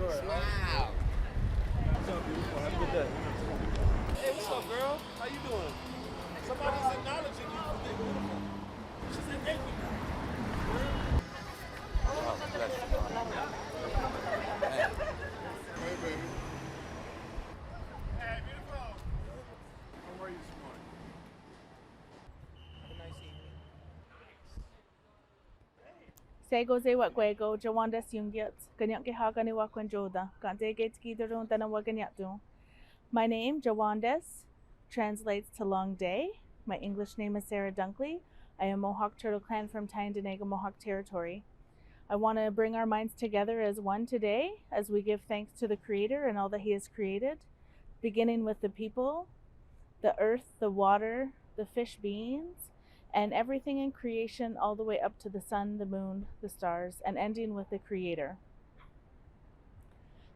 Smile. What's up, beautiful? Have a good day. Hey, what's up, girl? How you doing? Somebody's acknowledging you for being beautiful. She said thank you. Oh, bless you. Hey, baby. Hey, beautiful. How are you this morning? Have a nice evening. Sego ze wat gwego, Jawanda Syungyat, Ganyak Hagani Wakwanjoda, Gante Gates Gidarun Danawaganyatu. My name, Jawandes, translates to Long Day. My English name is Sarah Dunkley. I am Mohawk Turtle Clan from Tyendinaga Mohawk Territory. I want to bring our minds together as one today as we give thanks to the Creator and all that He has created, beginning with the people, the earth, the water, the fish beings, and everything in creation all the way up to the sun, the moon, the stars, and ending with the Creator.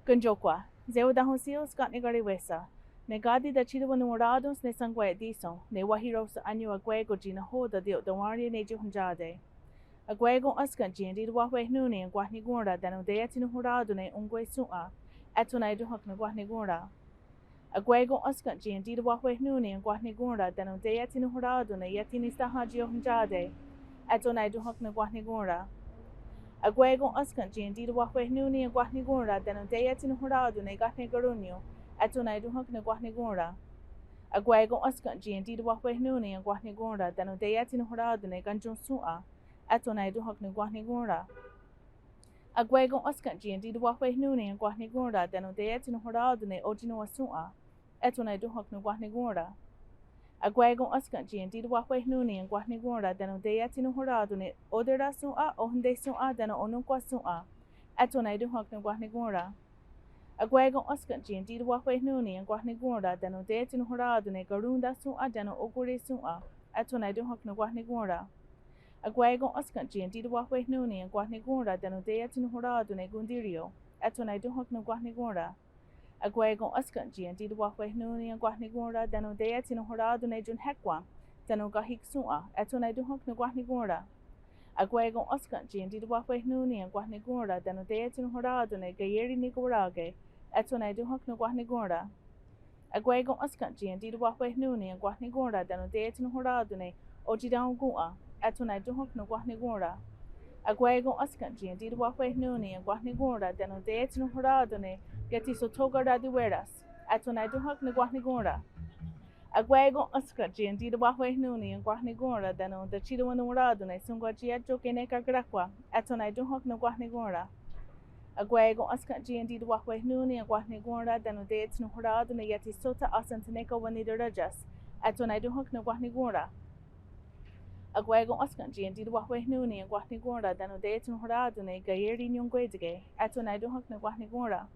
Gunjokwa, Zeudahosio Scotnigari Wesa, Negadi da Chidawanuradons ne Sangwe Dison, ne Wahiros Anu Aguego Gina Hoda de Dawari Neju Hunjade. Aguego Uskanji and Didwawe Nuni and Guahnigura, then Odeatin Huradune Ungwe Sua, Atunai du Hoknagwahnigura. Aguego Uskanji and Didwawe Nuni and Guahnigura, then Odeatin Huradune, Yatinista Hajio Hunjade, Atunai du Hoknagwahnigura. Aguego Uskanji and Didwawe Nuni and Guahnigura, then Odeatin Huradune, Gatnigarunio, Atunai du Hoknagwahnigura. Aguego Uskanji and Didwawe Nuni and Guahnigura, then Odeatin Huradune, Ganjun Sua. Atonai du Hokni Guahnigura. Aguego Uskanji and Didwawe Nuni and Guahnigura, then Odeatin Horadune, Ojino Asua. Atonai du Hokni Guahnigura. Aguego Uskanji and Didwawe Nuni and Guahnigura, then Odeatin Horadune, Odera Sua, Ohunde Sua, then Onukwa Sua. Atonai du Hokni Guahnigura. Aguego Uskanji and Didwawe Nuni and Guahnigura, then Odeatin Horadune, Garunda Sua, then Ogure Sua. Atonai du Hokni Guahnigura. Aguego Uskanji and Didwawe Nuni and Guahnigura, then Odeatin Horadune Gundirio, Atonai du Hokni Guahnigura. Aguego Uskanji and Didwawe Nuni and Guahnigura, then Odeatin Horadune Jun Hekwa, then Ogahik Sua, Atonai du Hokni Guahnigura. Aguego Uskanji and Didwawe Nuni and Guahnigura, then Odeatin Horadune Gayeri Nigurage, Atonai du Hokni Guahnigura. Aguego Uskanji and Didwawe Nuni and Guahnigura, then Odeatin Horadune Ojidan Gua. Atonai du Hokni Guahnigura. Aguego Uskanji and Didwawe Nuni and Guahnigura, then Odeatin Horadune, Getiso Togara Dueras, Atonai du Hokni Guahnigura. Aguego Uskanji and Didwawe Nuni and Guahnigura, then the Chidawan Uradune, Sungwagia Jokeneka Grakwa, Atonai du Hokni Guahnigura. Aguego Uskanji and Didwawe Nuni and Guahnigura, then Odeatin Horadune, Yetisota Asantaneko Wanidarajas, Atonai du Hokni Guahnigura. Aguego Uskanji and Didwawe Nuni and Guahnigura, then Odeatin Horadune, Gayeri Nyungwezige, Atonai du Hokni Guahnigura.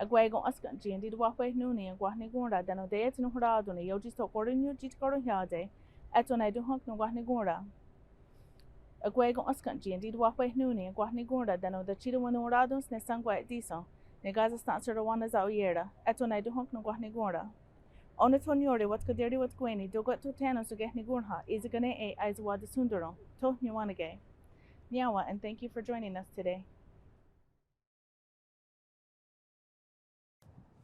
Aguego Uskanji and Didwawe Nuni and Guahnigura, then Odeatin Horadune, Yojisto Gorinyu Jitkoruhyade, Atonai du Hokni Guahnigura. Aguego Uskanji and Didwawe Nuni and Guahnigura, then Odechidawan Uradons ne Sangwa Dison, Negaza Stanserawana Zauyera, Atonai du Hokni Guahnigura. Onetonyore what kaderi what queni dogot to tano so get nigurha is a gane a izwa de sunduro to nywanage. Nyawa, and thank you for joining us today.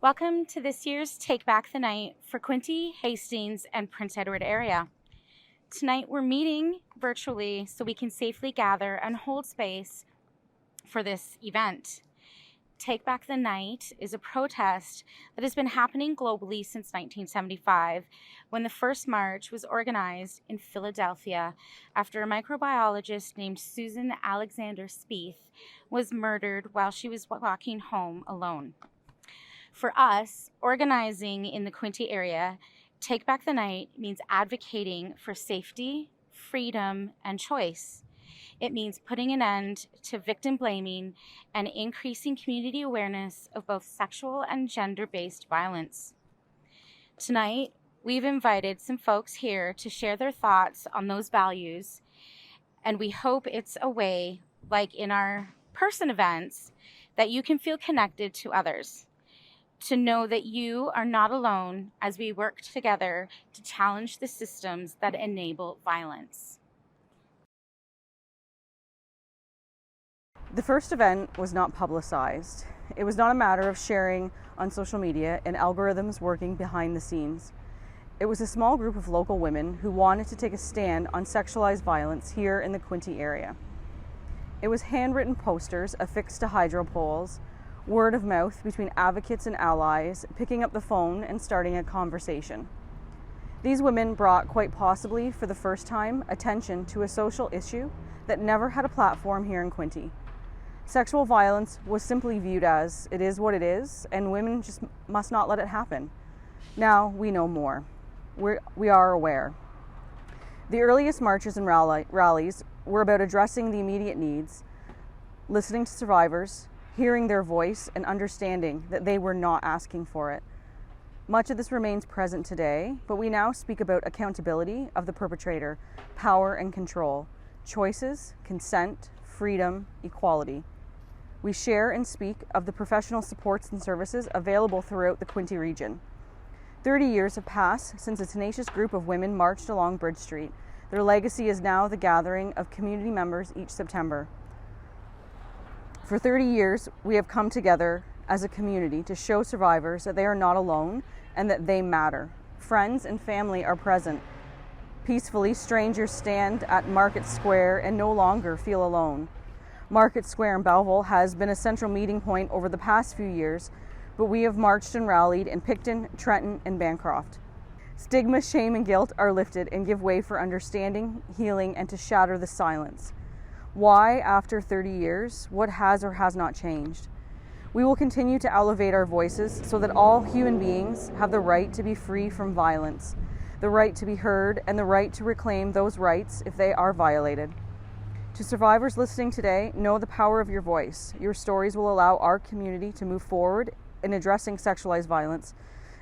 Welcome to this year's Take Back the Night for Quinte, Hastings, and Prince Edward area. Tonight we're meeting virtually so we can safely gather and hold space for this event. Take Back the Night is a protest that has been happening globally since 1975, when the first march was organized in Philadelphia after a microbiologist named Susan Alexander Spieth was murdered while she was walking home alone. For us, organizing in the Quinte area, Take Back the Night means advocating for safety, freedom, and choice. It means putting an end to victim blaming and increasing community awareness of both sexual and gender-based violence. Tonight, we've invited some folks here to share their thoughts on those values, and we hope it's a way, like in our person events, that you can feel connected to others, to know that you are not alone as we work together to challenge the systems that enable violence. The first event was not publicized. It was not a matter of sharing on social media and algorithms working behind the scenes. It was a small group of local women who wanted to take a stand on sexualized violence here in the Quinte area. It was handwritten posters affixed to hydro poles, word of mouth between advocates and allies, picking up the phone and starting a conversation. These women brought, quite possibly for the first time, attention to a social issue that never had a platform here in Quinte. Sexual violence was simply viewed as, it is what it is, and women just must not let it happen. Now we know more. We are aware. The earliest marches and rallies were about addressing the immediate needs, listening to survivors, hearing their voice, and understanding that they were not asking for it. Much of this remains present today, but we now speak about accountability of the perpetrator, power and control, choices, consent, freedom, equality. We share and speak of the professional supports and services available throughout the Quinte region. 30 years have passed since a tenacious group of women marched along Bridge Street. Their legacy is now the gathering of community members each September. For 30 years, we have come together as a community to show survivors that they are not alone and that they matter. Friends and family are present. Peacefully, strangers stand at Market Square and no longer feel alone. Market Square in Belleville has been a central meeting point over the past few years, but we have marched and rallied in Picton, Trenton, and Bancroft. Stigma, shame, and guilt are lifted and give way for understanding, healing, and to shatter the silence. Why, after 30 years, what has or has not changed? We will continue to elevate our voices so that all human beings have the right to be free from violence, the right to be heard, and the right to reclaim those rights if they are violated. To survivors listening today, know the power of your voice. Your stories will allow our community to move forward in addressing sexualized violence.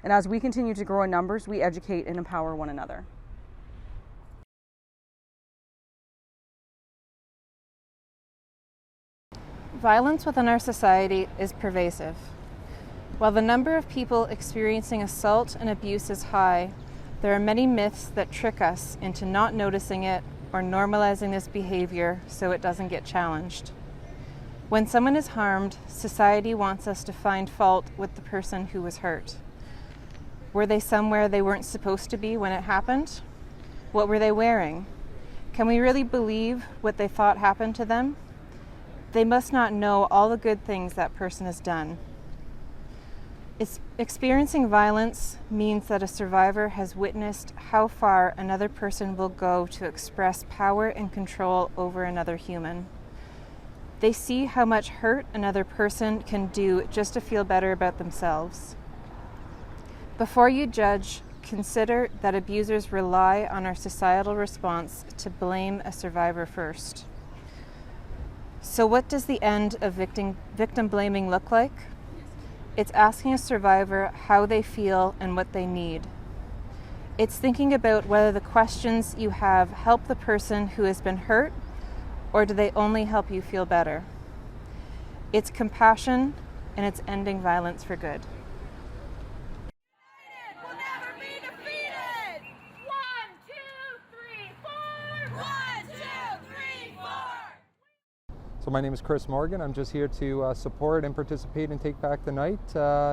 And as we continue to grow in numbers, we educate and empower one another. Violence within our society is pervasive. While the number of people experiencing assault and abuse is high, there are many myths that trick us into not noticing it or normalizing this behavior so it doesn't get challenged. When someone is harmed, society wants us to find fault with the person who was hurt. Were they somewhere they weren't supposed to be when it happened? What were they wearing? Can we really believe what they thought happened to them? They must not know all the good things that person has done. Experiencing violence means that a survivor has witnessed how far another person will go to express power and control over another human. They see how much hurt another person can do just to feel better about themselves. Before you judge, consider that abusers rely on our societal response to blame a survivor first. So what does the end of victim blaming look like? It's asking a survivor how they feel and what they need. It's thinking about whether the questions you have help the person who has been hurt, or do they only help you feel better? It's compassion, and it's ending violence for good. We'll never be defeated! 1, 2, 3, 4! 1, 2, 3, 4! So my name is Chris Morgan. I'm just here to support and participate in Take Back the Night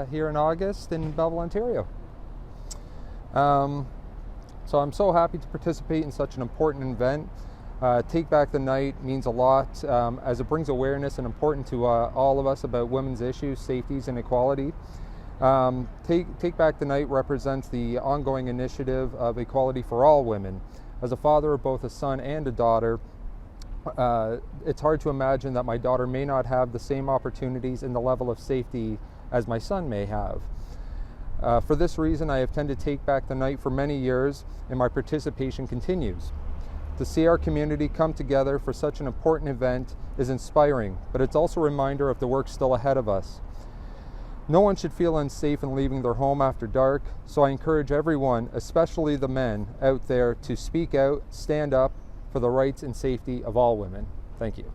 here in August in Belleville, Ontario. So I'm so happy to participate in such an important event. Take Back the Night means a lot as it brings awareness and importance to all of us about women's issues, safeties, and equality. Take Back the Night represents the ongoing initiative of equality for all women. As a father of both a son and a daughter, it's hard to imagine that my daughter may not have the same opportunities and the level of safety as my son may have. For this reason, I have tended to Take Back the Night for many years, and my participation continues. To see our community come together for such an important event is inspiring, but it's also a reminder of the work still ahead of us. No one should feel unsafe in leaving their home after dark, so I encourage everyone, especially the men out there, to speak out, stand up for the rights and safety of all women. Thank you.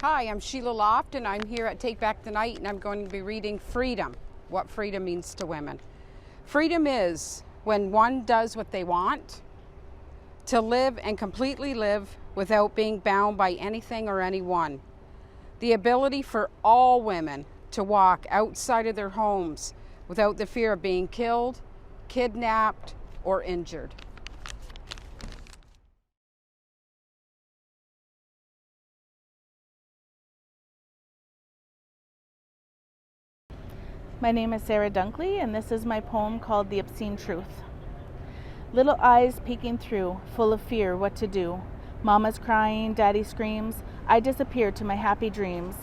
Hi, I'm Sheila Loft, and I'm here at Take Back the Night, and I'm going to be reading Freedom, what freedom means to women. Freedom is when one does what they want, to live and completely live without being bound by anything or anyone. The ability for all women to walk outside of their homes without the fear of being killed, kidnapped, or injured. My name is Sarah Dunkley, and this is my poem called The Obscene Truth. Little eyes peeking through, full of fear, what to do. Mama's crying, daddy screams. I disappear to my happy dreams.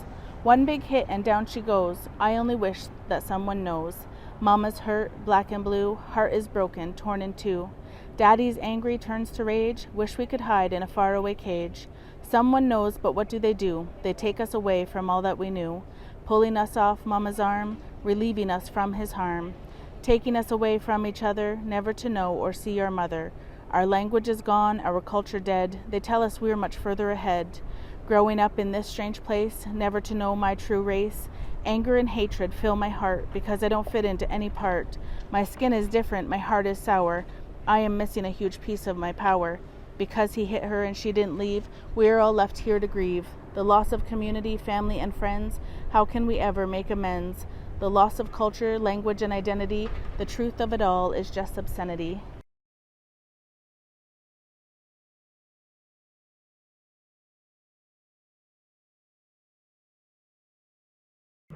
One big hit and down she goes. I only wish that someone knows. Mama's hurt, black and blue. Heart is broken, torn in two. Daddy's angry, turns to rage. Wish we could hide in a faraway cage. Someone knows, but what do? They take us away from all that we knew. Pulling us off Mama's arm, relieving us from his harm. Taking us away from each other, never to know or see our mother. Our language is gone, our culture dead. They tell us we're much further ahead. Growing up in this strange place, never to know my true race. Anger and hatred fill my heart because I don't fit into any part. My skin is different, my heart is sour. I am missing a huge piece of my power. Because he hit her and she didn't leave, we are all left here to grieve. The loss of community, family, and friends. How can we ever make amends? The loss of culture, language, and identity. The truth of it all is just obscenity.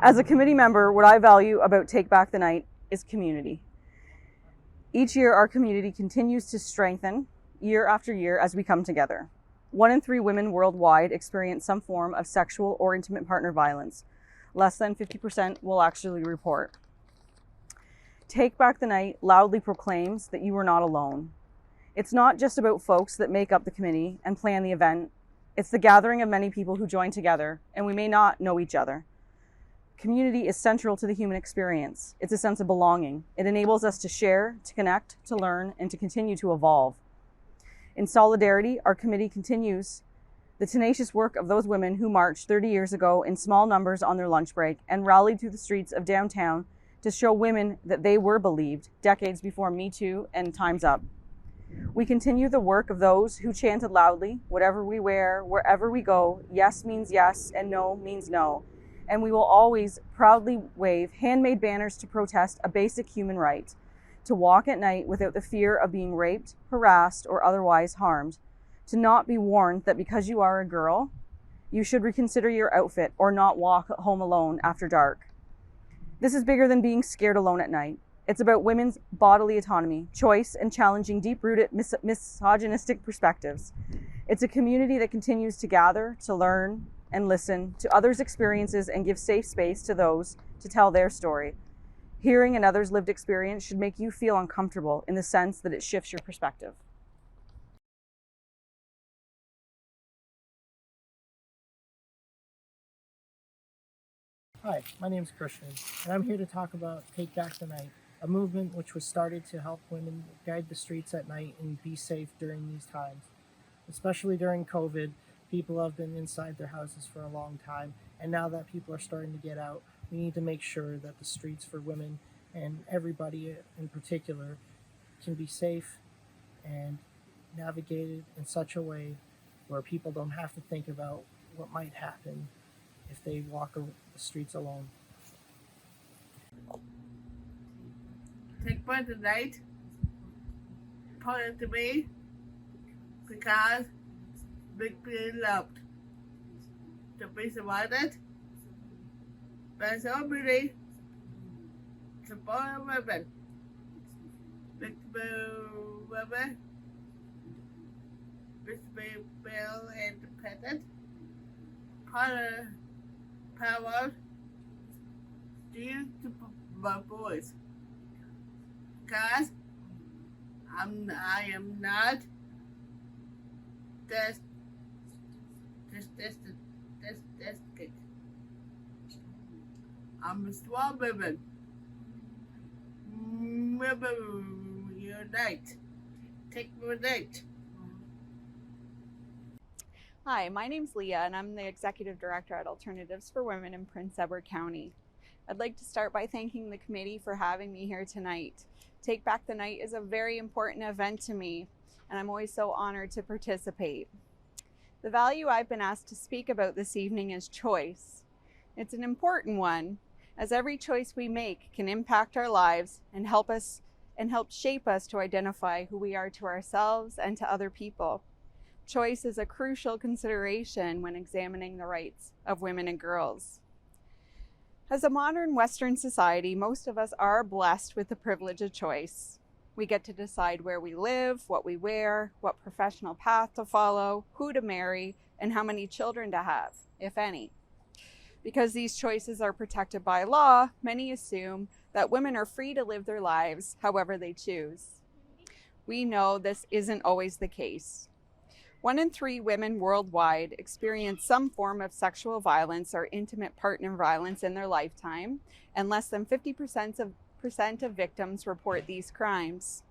As a committee member, what I value about Take Back the Night is community. Each year, our community continues to strengthen year after year as we come together. 1 in 3 women worldwide experience some form of sexual or intimate partner violence. Less than 50% will actually report. Take Back the Night loudly proclaims that you are not alone. It's not just about folks that make up the committee and plan the event. It's the gathering of many people who join together, and we may not know each other. Community is central to the human experience. It's a sense of belonging. It enables us to share, to connect, to learn, and to continue to evolve. In solidarity, our committee continues the tenacious work of those women who marched 30 years ago in small numbers on their lunch break and rallied through the streets of downtown to show women that they were believed decades before Me Too and Time's Up. We continue the work of those who chanted loudly, whatever we wear, wherever we go, yes means yes and no means no. And we will always proudly wave handmade banners to protest a basic human right, to walk at night without the fear of being raped, harassed, or otherwise harmed, to not be warned that because you are a girl, you should reconsider your outfit or not walk home alone after dark. This is bigger than being scared alone at night. It's about women's bodily autonomy, choice, and challenging deep-rooted misogynistic perspectives. It's a community that continues to gather, to learn, and listen to others' experiences and give safe space to those to tell their story. Hearing another's lived experience should make you feel uncomfortable in the sense that it shifts your perspective. Hi, my name is Christian, and I'm here to talk about Take Back the Night, a movement which was started to help women guide the streets at night and be safe during these times. Especially during COVID, people have been inside their houses for a long time, and now that people are starting to get out, we need to make sure that the streets for women and everybody in particular can be safe and navigated in such a way where people don't have to think about what might happen if they walk the streets alone. Take Back the Night, important to me because being loved, to be surrounded by so many supportive women, women, feel independent, power, due to my voice, because I am not this kid. I'm a strong woman. Unite. Take my night. Hi, my name's Leah, and I'm the Executive Director at Alternatives for Women in Prince Edward County. I'd like to start by thanking the committee for having me here tonight. Take Back the Night is a very important event to me. and I'm always so honored to participate. The value I've been asked to speak about this evening is choice. It's an important one, as every choice we make can impact our lives and help shape us to identify who we are to ourselves and to other people. Choice is a crucial consideration when examining the rights of women and girls. As a modern Western society, most of us are blessed with the privilege of choice. We get to decide where we live, what we wear, what professional path to follow, who to marry, and how many children to have, if any. Because these choices are protected by law, many assume that women are free to live their lives however they choose. We know this isn't always the case. 1 in 3 women worldwide experience some form of sexual violence or intimate partner violence in their lifetime, and less than 50% of victims report these crimes.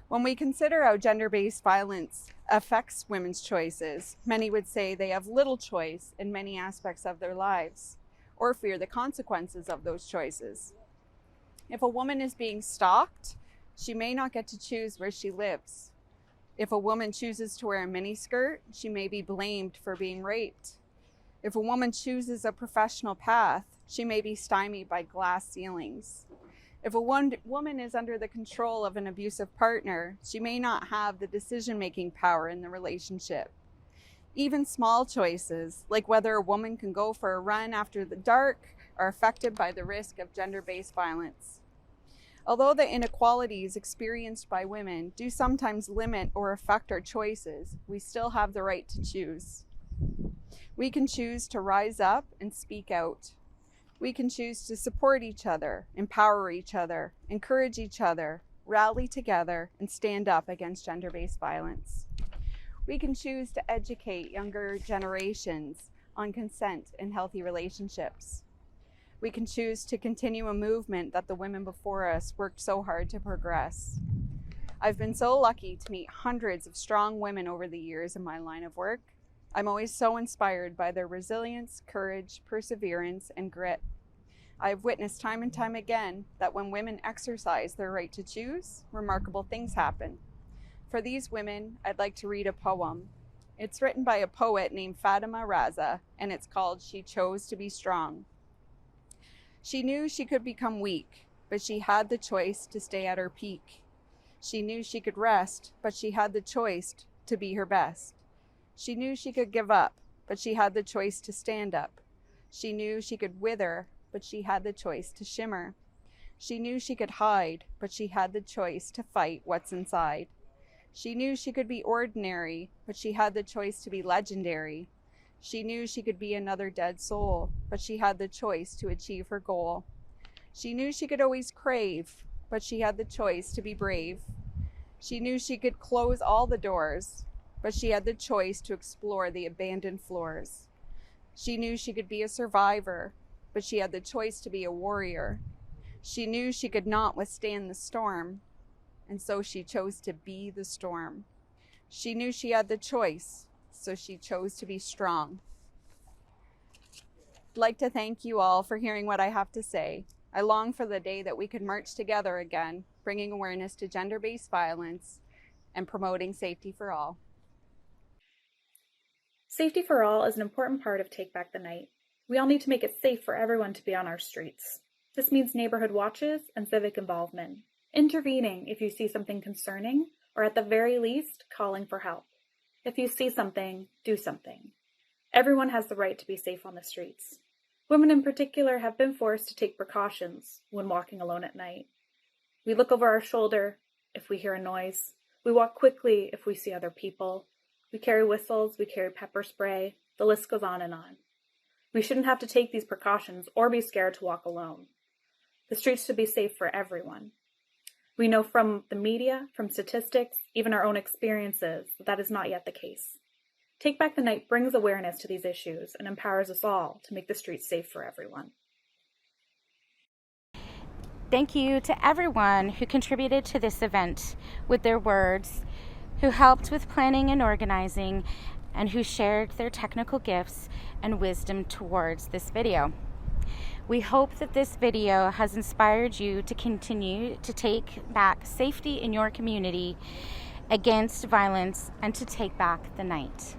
When we consider how gender-based violence affects women's choices, many would say they have little choice in many aspects of their lives, or fear the consequences of those choices. If a woman is being stalked, she may not get to choose where she lives. If a woman chooses to wear a miniskirt, she may be blamed for being raped. If a woman chooses a professional path, she may be stymied by glass ceilings. If a woman is under the control of an abusive partner, she may not have the decision-making power in the relationship. Even small choices, like whether a woman can go for a run after the dark, are affected by the risk of gender-based violence. Although the inequalities experienced by women do sometimes limit or affect our choices, we still have the right to choose. We can choose to rise up and speak out. We can choose to support each other, empower each other, encourage each other, rally together, and stand up against gender-based violence. We can choose to educate younger generations on consent and healthy relationships. We can choose to continue a movement that the women before us worked so hard to progress. I've been so lucky to meet hundreds of strong women over the years in my line of work. I'm always so inspired by their resilience, courage, perseverance, and grit. I've witnessed time and time again that when women exercise their right to choose, remarkable things happen. For these women, I'd like to read a poem. It's written by a poet named Fatima Raza, and it's called She Chose to Be Strong. She knew she could become weak, but she had the choice to stay at her peak. She knew she could rest, but she had the choice to be her best. She knew she could give up, but she had the choice to stand up. She knew she could wither, but she had the choice to shimmer. She knew she could hide, but she had the choice to fight what's inside. She knew she could be ordinary, but she had the choice to be legendary. She knew she could be another dead soul, but she had the choice to achieve her goal. She knew she could always crave, but she had the choice to be brave. She knew she could close all the doors, but she had the choice to explore the abandoned floors. She knew she could be a survivor, but she had the choice to be a warrior. She knew she could not withstand the storm, and so she chose to be the storm. She knew she had the choice, so she chose to be strong. I'd like to thank you all for hearing what I have to say. I long for the day that we could march together again, bringing awareness to gender-based violence and promoting safety for all. Safety for all is an important part of Take Back the Night. We all need to make it safe for everyone to be on our streets. This means neighborhood watches and civic involvement, intervening if you see something concerning, or at the very least, calling for help. If you see something, do something. Everyone has the right to be safe on the streets. Women in particular have been forced to take precautions when walking alone at night. We look over our shoulder if we hear a noise. We walk quickly if we see other people. We carry whistles, we carry pepper spray. The list goes on and on. We shouldn't have to take these precautions or be scared to walk alone. The streets should be safe for everyone. We know from the media, from statistics, even our own experiences, that is not yet the case. Take Back the Night brings awareness to these issues and empowers us all to make the streets safe for everyone. Thank you to everyone who contributed to this event with their words, who helped with planning and organizing, and who shared their technical gifts and wisdom towards this video. We hope that this video has inspired you to continue to take back safety in your community against violence and to take back the night.